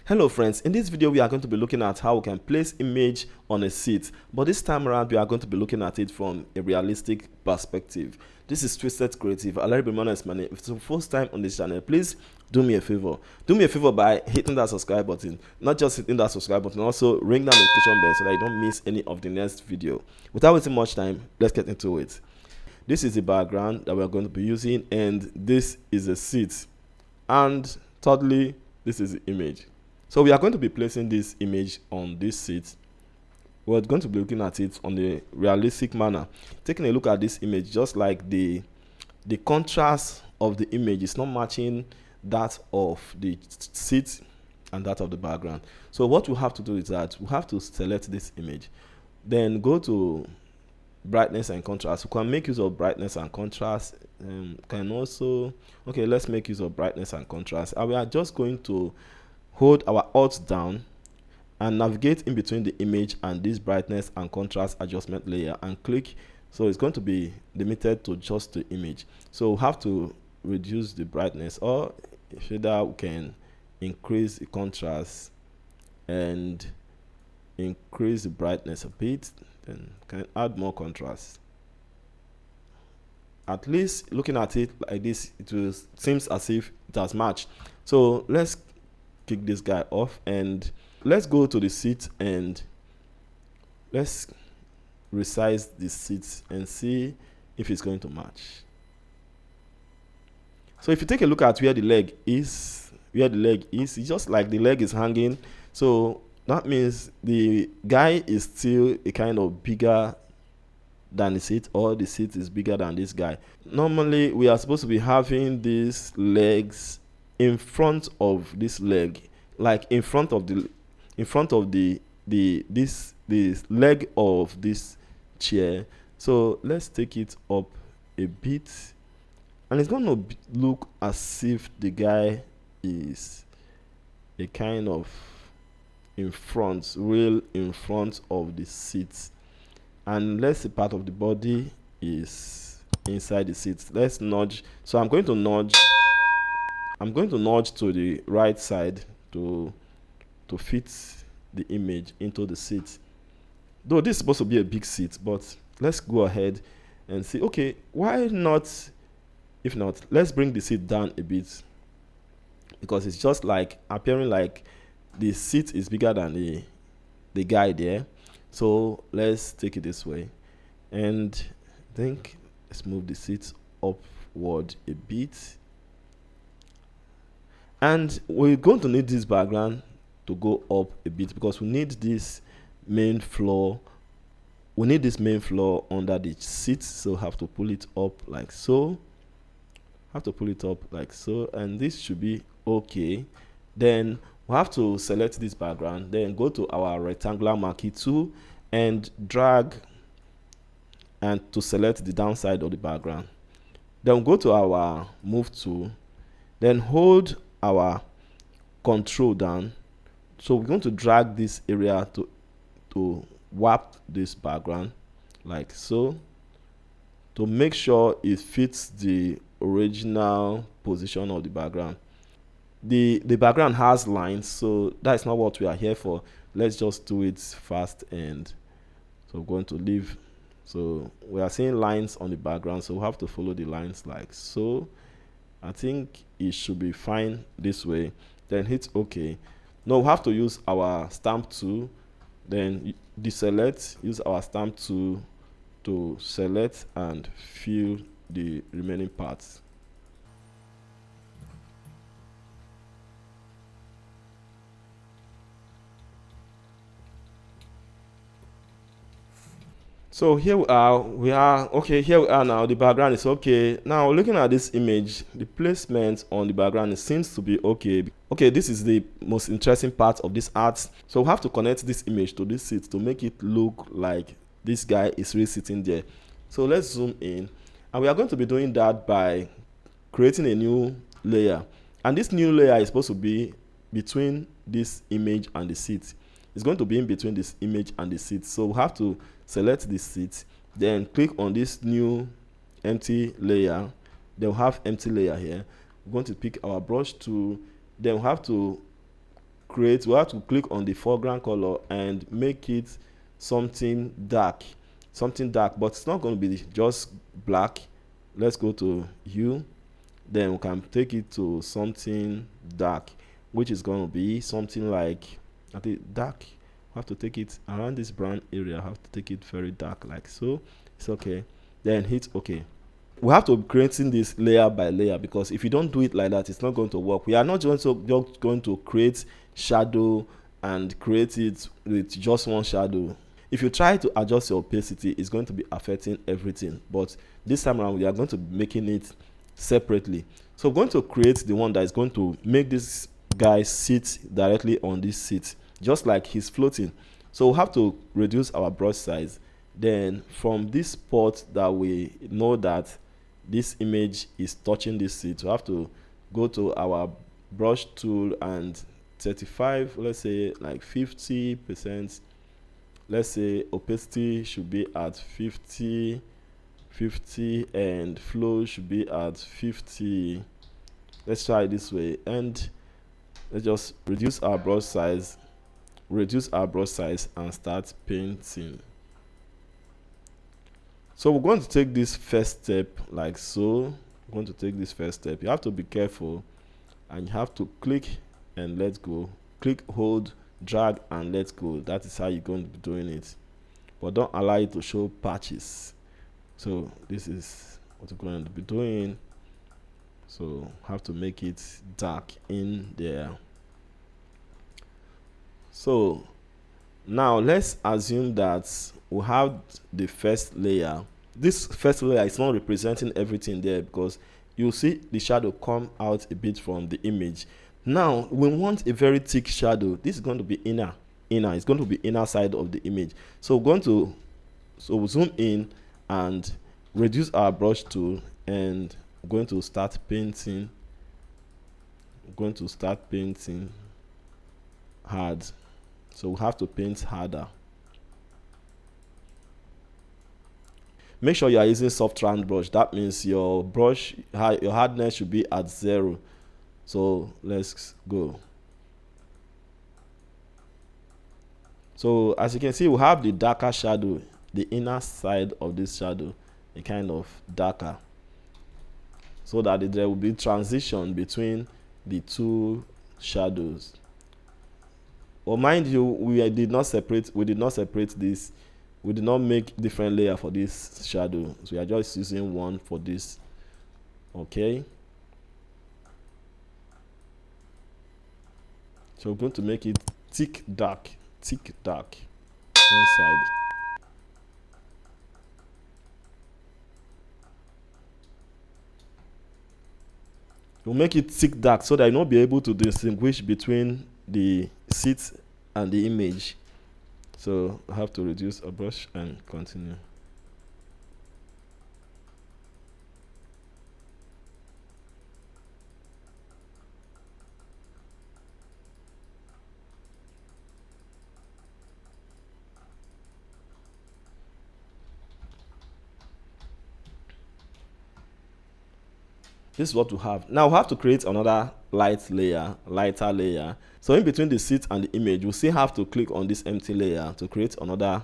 Hello friends, in this video we are going to be looking at how we can place image on a seat, but this time around we are going to be looking at it from a realistic perspective. This is Twisted Creative. I'll let you be honest, man. If it's the first time on this channel, please do me a favor. Do me a favor by hitting that subscribe button. Not just hitting that subscribe button, also ring that notification bell so that you don't miss any of the next video. Without wasting much time, let's get into it. This is the background that we're going to be using, and this is a seat. And thirdly, this is the image. So we are going to be placing this image on this seat. We're going to be looking at it on the realistic manner. Taking a look at this image, just like the contrast of the image is not matching that of the seat and that of the background. So what we have to do is that we have to select this image, then go to brightness and contrast. We can make use of brightness and contrast. Can also, okay, let's make use of brightness and contrast. And we are just going to hold our Alt down and navigate in between the image and this brightness and contrast adjustment layer and click. So it's going to be limited to just the image. So we have to reduce the brightness, or either we can increase the contrast and increase the brightness a bit, then can add more contrast. At least looking at it like this, seems as if it has matched. So let's kick this guy off and let's go to the seat and let's resize the seat and see if it's going to match. So if you take a look at where the leg is, it's just like the leg is hanging. So that means the guy is still a kind of bigger than the seat, or the seat is bigger than this guy. Normally we are supposed to be having these legs in front of this leg, like in front of the this leg of this chair. So let's take it up a bit, and it's going to look as if the guy is a kind of real in front of the seat, and let's say part of the body is inside the seat. Let's nudge. So I'm going to nudge to the right side to fit the image into the seat. Though this is supposed to be a big seat, but let's go ahead and see, okay, why not, if not, let's bring the seat down a bit, because it's just like appearing like the seat is bigger than the guy there. So let's take it this way, and I think let's move the seat upward a bit. And we're going to need this background to go up a bit because we need this main floor. We need this main floor under the seat, so have to pull it up like so. And this should be okay. Then we have to select this background, then go to our rectangular marquee tool and drag and to select the downside of the background. Then go to our move tool, then hold our control down. So we're going to drag this area to warp this background like so, to make sure it fits the original position of the background. The background has lines, so that's not what we are here for. Let's just do it fast. And so we're going to leave. So we are seeing lines on the background, so we have to follow the lines like so. I think it should be fine this way. Then hit OK. Now we have to use our stamp tool, then deselect, use our stamp tool to select and fill the remaining parts. So here we are okay. Here we are now. The background is okay. Now looking at this image, the placement on the background, it seems to be okay. Okay, this is the most interesting part of this art. So we have to connect this image to this seat to make it look like this guy is really sitting there. So let's zoom in, and we are going to be doing that by creating a new layer, and this new layer is supposed to be between this image and the seat. It's going to be in between this image and the seat. So we have to select the seat, then click on this new empty layer. Then we'll have empty layer here. We're going to pick our brush tool, then we'll have to we have to click on the foreground color and make it something dark, but it's not going to be just black. Let's go to hue, then we can take it to something dark, which is going to be something like, I think dark, we have to take it around this brown area. I have to take it very dark like so. It's okay, then hit okay. We have to be creating this layer by layer, because if you don't do it like that, it's not going to work. We are not just going to create shadow and create it with just one shadow. If you try to adjust your opacity, it's going to be affecting everything, but this time around we are going to be making it separately. So we're going to create the one that is going to make this guy sit directly on this seat, just like he's floating. So we'll have to reduce our brush size. Then from this spot that we know that this image is touching this seat, we have to go to our brush tool and 35, let's say like 50%. Let's say opacity should be at 50, and flow should be at 50. Let's try it this way, and let's just reduce our brush size and start painting. So we're going to take this first step like so. We're going to take this first step. You have to be careful, and you have to click and let go. Click, hold, drag and let go. That is how you're going to be doing it, but don't allow it to show patches. So this is what we're going to be doing. So have to make it dark in there. So now let's assume that we have the first layer. This first layer is not representing everything there, because you'll see the shadow come out a bit from the image. Now we want a very thick shadow. This is going to be inner. It's going to be inner side of the image. So we're going to zoom in and reduce our brush tool, and I'm going to start painting. I'm going to start painting hard. So we have to paint harder. Make sure you are using soft round brush. That means your brush, your hardness should be at 0. So let's go. So as you can see, we have the darker shadow, the inner side of this shadow, a kind of darker, so that there will be transition between the two shadows. But mind you, we did not separate this. We did not make different layer for this shadow. So we are just using one for this. Okay. So we're going to make it thick dark inside. We'll make it thick dark so that you'll not be able to distinguish between the seat and the image. So I have to reduce a brush and continue. This is what we have. Now we have to create another lighter layer. So in between the seat and the image, we still have to click on this empty layer to create another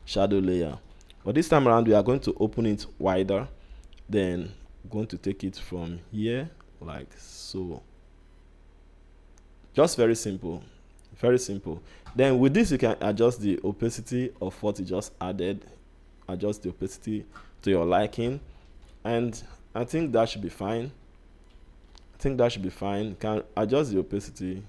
shadow layer. But this time around, we are going to open it wider. Then I'm going to take it from here like so. Just very simple. Very simple. Then with this, you can adjust the opacity of what you just added. Adjust the opacity to your liking. And I think that should be fine. Can adjust the opacity.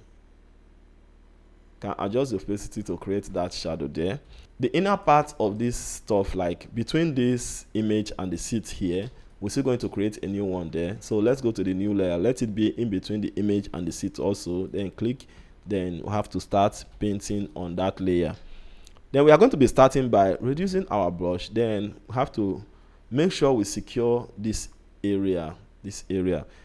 Can adjust the opacity to create that shadow there. The inner part of this stuff, like between this image and the seat here, we're still going to create a new one there. So let's go to the new layer. Let it be in between the image and the seat also. Then click. Then we have to start painting on that layer. Then we are going to be starting by reducing our brush. Then we have to make sure we secure this area.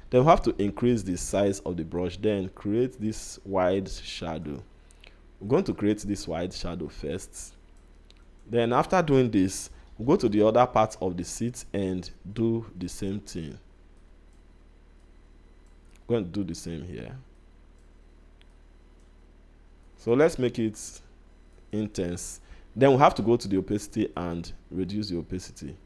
Then we have to increase the size of the brush. Then create this wide shadow. We're going to create this wide shadow first. Then after doing this, we'll go to the other part of the seat and do the same thing. We're going to do the same here. So let's make it intense. Then we have to go to the opacity and reduce the opacity.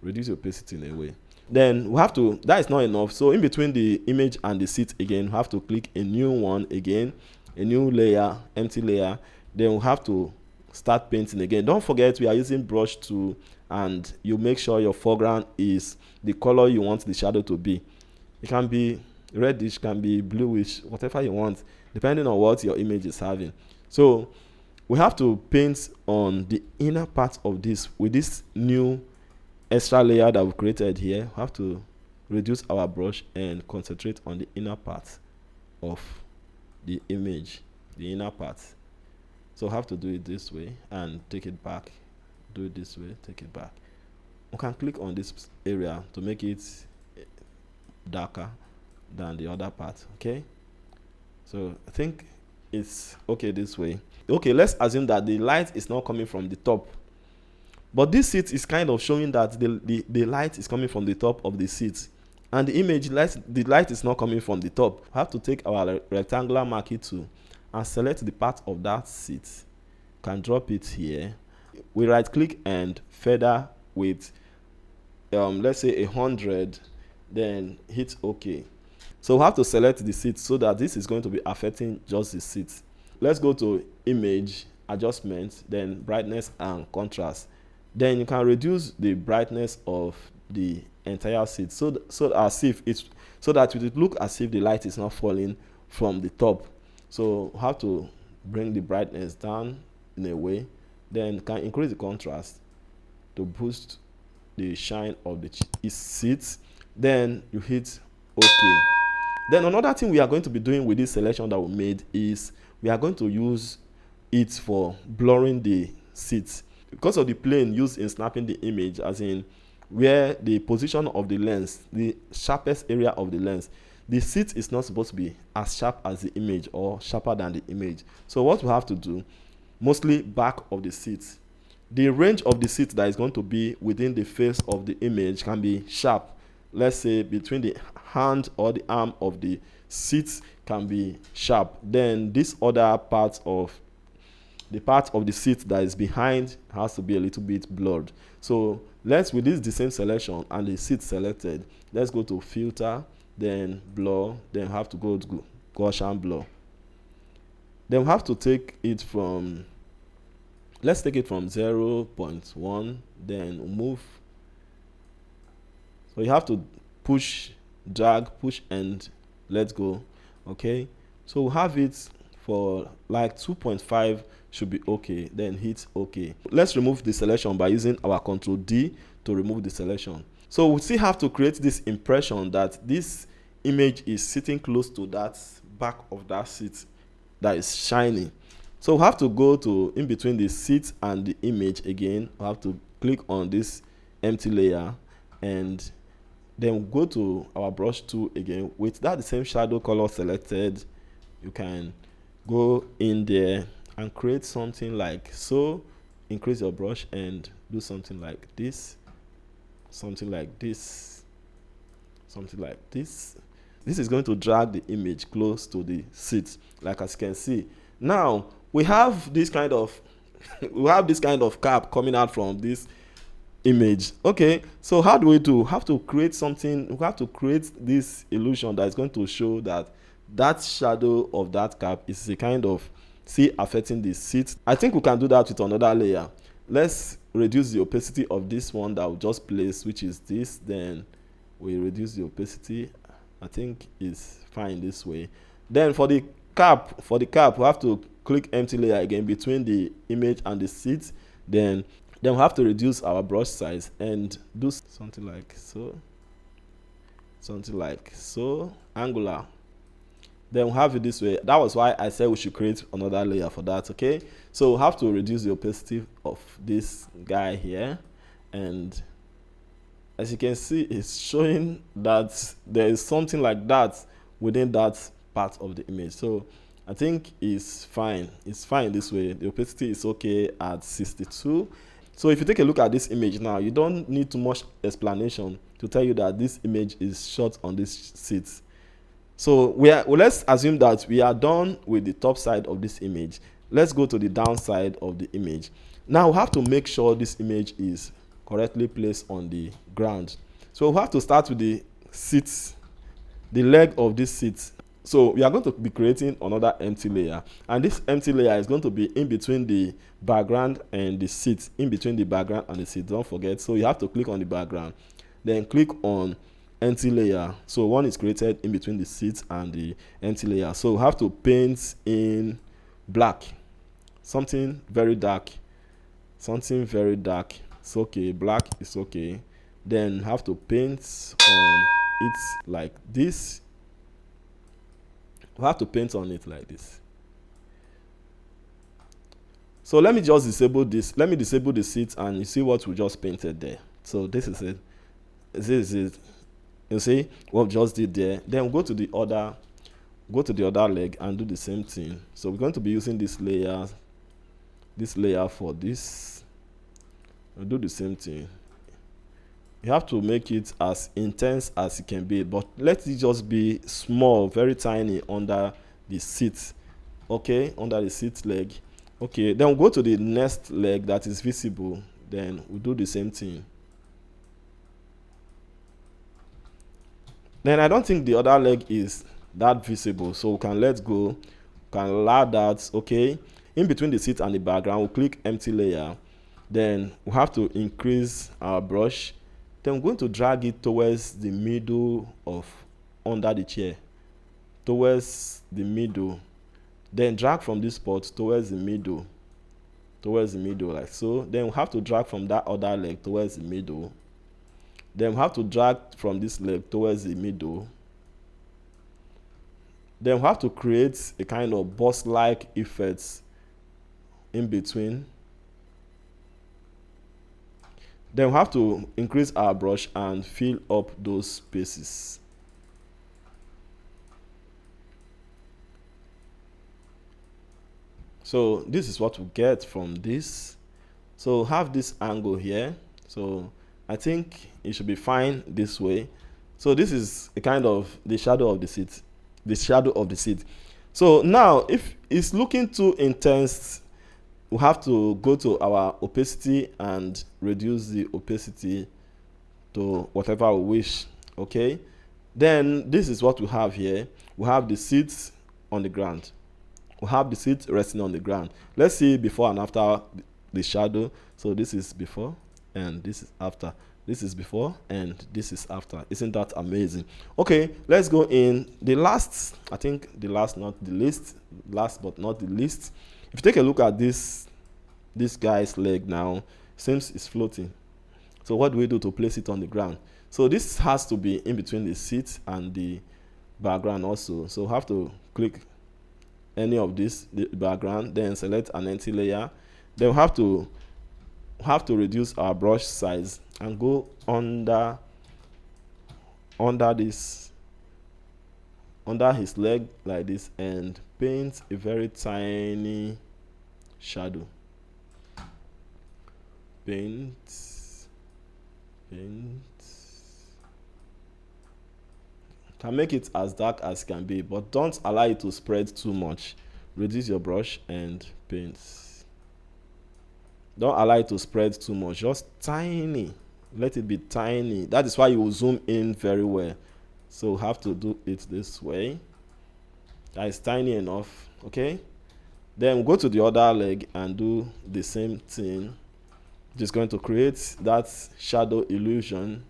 Reduce the opacity in a way. Then we have to, that is not enough. So in between the image and the seat again, we have to click a new one again, a new layer, empty layer. Then we have to start painting again. Don't forget we are using brush tool, and you make sure your foreground is the color you want the shadow to be. It can be reddish, can be bluish, whatever you want, depending on what your image is having. So we have to paint on the inner part of this with this new extra layer that we created here. We have to reduce our brush and concentrate on the inner part of the image, the inner part. So have to do it this way and take it back. Do it this way, take it back. We can click on this area to make it darker than the other part. Okay, so I think it's okay this way. Okay, let's assume that the light is not coming from the top, but this seat is kind of showing that the light is coming from the top of the seat, and the image light, the light is not coming from the top. We have to take our rectangular marquee tool and select the part of that seat. Can drop it here. We right click and feather with let's say 100, then hit OK. So we have to select the seat so that this is going to be affecting just the seat. Let's go to image, adjustment, then brightness and contrast. Then you can reduce the brightness of the entire seat so that it would look as if the light is not falling from the top. So we have to bring the brightness down in a way, then can increase the contrast to boost the shine of the seat. Then you hit OK. Then another thing we are going to be doing with this selection that we made is we are going to use it for blurring the seat because of the plane used in snapping the image, as in where the position of the lens, the sharpest area of the lens, the seat is not supposed to be as sharp as the image or sharper than the image. So what we have to do, mostly back of the seat, the range of the seat that is going to be within the face of the image can be sharp. Let's say between the hand or the arm of the seat can be sharp. Then this other part of the seat that is behind has to be a little bit blurred. So let's, with this the same selection and the seat selected, let's go to filter, then blur, then have to go to Gaussian blur. Then we have to take it from, let's take it from 0.1, then move. So you have to push, drag, push, and let go. Okay, so we'll have it for like 2.5 should be okay, then hit OK. Let's remove the selection by using our Ctrl D to remove the selection. So we still have to create this impression that this image is sitting close to that back of that seat that is shining. So we have to go to in between the seat and the image again. We have to click on this empty layer and then go to our brush tool again. With that the same shadow color selected, you can go in there and create something like so. Increase your brush and do something like this, something like this, something like this. This is going to drag the image close to the seat, like as you can see. Now we have this kind of cap coming out from this image. Okay, so how do we do? We have to create something. We have to create this illusion that is going to show that that shadow of that cap is a kind of affecting the seat. I think we can do that with another layer. Let's reduce the opacity of this one that we just placed, which is this. Then we reduce the opacity. I think it's fine this way. Then for the cap, we have to click empty layer again between the image and the seat. Then we have to reduce our brush size and do something like so, angular. Then we'll have it this way. That was why I said we should create another layer for that. Okay, so we'll have to reduce the opacity of this guy here, and as you can see, it's showing that there is something like that within that part of the image. So I think it's fine. It's fine this way. The opacity is okay at 62. So if you take a look at this image now, you don't need too much explanation to tell you that this image is shot on this seat. So well, let's assume that we are done with the top side of this image. Let's go to the downside of the image. Now we have to make sure this image is correctly placed on the ground. So we have to start with the seat, the leg of this seat. So we are going to be creating another empty layer, and this empty layer is going to be in between the background and the seat, in between the background and the seat, don't forget. So you have to click on the background, then click on empty layer. So one is created in between the seat and the empty layer. So we have to paint in black, something very dark, something very dark. It's okay, black is okay. Then have to paint on it like this. We have to paint on it like this. So let me just disable this. Let me disable the seat, and you see what we just painted there. So this is it. This is it. You see what we just did there. Then we'll go to the other leg and do the same thing. So we're going to be using this layer for this. We'll do the same thing. You have to make it as intense as it can be, but let it just be small, very tiny under the seat. Okay, under the seat leg. Okay, then we'll go to the next leg that is visible. Then we'll do the same thing. Then I don't think the other leg is that visible, so we can let go. We can allow that. Okay, in between the seat and the background, we'll click empty layer. Then we have to increase our brush. Then we're going to drag it towards the middle of under the chair, towards the middle. Then drag from this spot towards the middle like so. Then we have to drag from that other leg towards the middle. Then we have to drag from this leg towards the middle. Then we have to create a kind of boss-like effects in between. Then we have to increase our brush and fill up those spaces. So this is what we get from this. So have this angle here. So I think it should be fine this way. So this is a kind of the shadow of the seat. The shadow of the seat. So now if it's looking too intense, we have to go to our opacity and reduce the opacity to whatever we wish. Okay, then this is what we have here. We have the seat on the ground. We have the seat resting on the ground. Let's see before and after the shadow. So this is before and this is after. This is before and this is after. Isn't that amazing? Okay, let's go in the last, I think the last, not the least, last but not the least. If you take a look at this guy's leg now, seems it's floating. So what do we do to place it on the ground? So this has to be in between the seat and the background also. So have to click any of this, the background, then select an empty layer. Then we have to reduce our brush size and go under his leg like this and paint a very tiny shadow. Paint. Can make it as dark as can be, but don't allow it to spread too much. Reduce your brush and paint. Don't allow it to spread too much, just tiny. Let it be tiny. That is why you will zoom in very well. So have to do it this way. That is tiny enough. Okay, then go to the other leg and do the same thing. Just going to create that shadow illusion.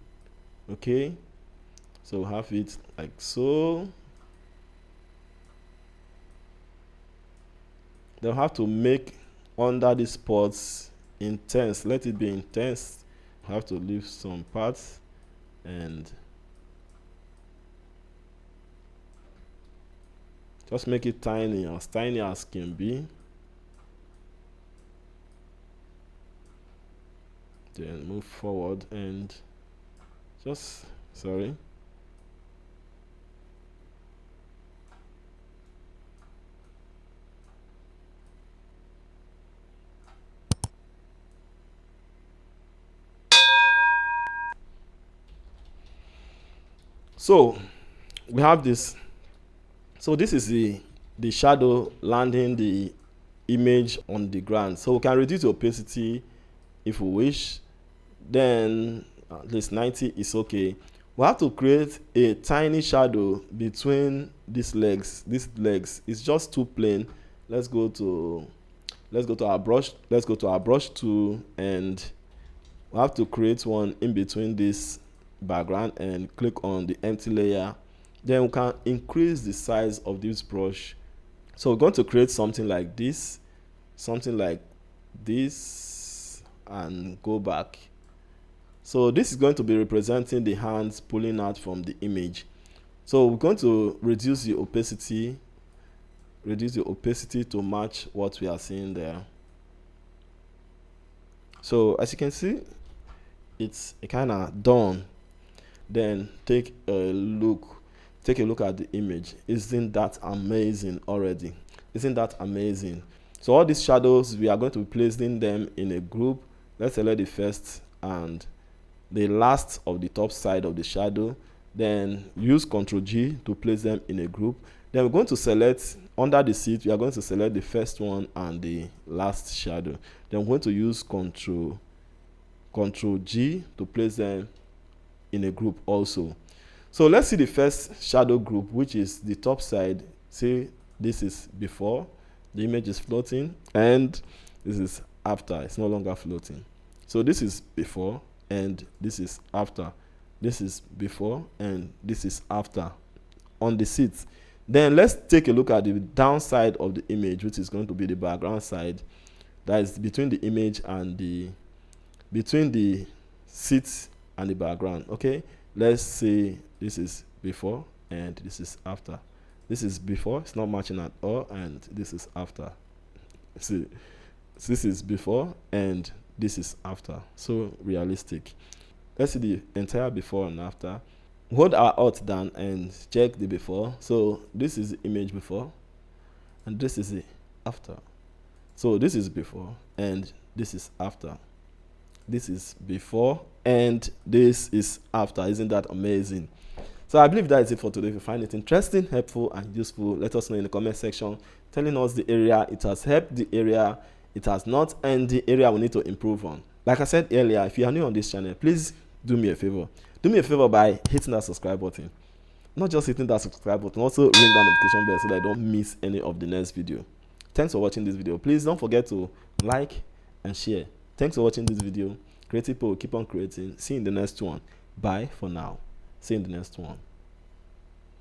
Okay, so have it like so. Then have to make under the spots intense. Let it be intense. Have to leave some parts and just make it tiny as can be. Then move forward and just sorry. So we have this So this is the shadow landing the image on the ground. So we can reduce the opacity if we wish. Then at least 90 is okay. We have to create a tiny shadow between these legs. These legs is just too plain. Let's go to our brush. Let's go to our brush tool, and we have to create one in between this background and click on the empty layer. Then we can increase the size of this brush. So we're going to create something like this, and go back. So this is going to be representing the hands pulling out from the image. So we're going to reduce the opacity to match what we are seeing there. So as you can see, it's kind of done. Then take a look at the image. Isn't that amazing already? Isn't that amazing? So all these shadows, we are going to be placing them in a group. Let's select the first and the last of the top side of the shadow. Then use Ctrl G to place them in a group. Then we're going to select under the seat. We are going to select the first one and the last shadow. Then we're going to use Ctrl G to place them in a group also. So let's see the first shadow group, which is the top side. See, this is before the image is floating, and this is after. It's no longer floating. So this is before and this is after. This is before and this is after on the seat. Then let's take a look at the downside of the image, which is going to be the background side. That is between the image and between the seat and the background. Okay, let's say this is before and this is after. This is before, it's not matching at all, and this is after. See, this is before and this is after. So realistic. Let's see the entire before and after. Hold our Alt down and check the before. So this is the image before and this is the after. So this is before and this is after. This is before and this is after. Isn't that amazing? So I believe that is it for today. If you find it interesting, helpful, and useful, let us know in the comment section, telling us the area it has helped, the area it has not, and the area we need to improve on. Like I said earlier, if you are new on this channel, please do me a favor. Do me a favor by hitting that subscribe button. Not just hitting that subscribe button, also ring that notification bell so that I don't miss any of the next video. Thanks for watching this video. Please don't forget to like and share. Thanks for watching this video. Creative people, keep on creating. See you in the next one. Bye for now. See you in the next one.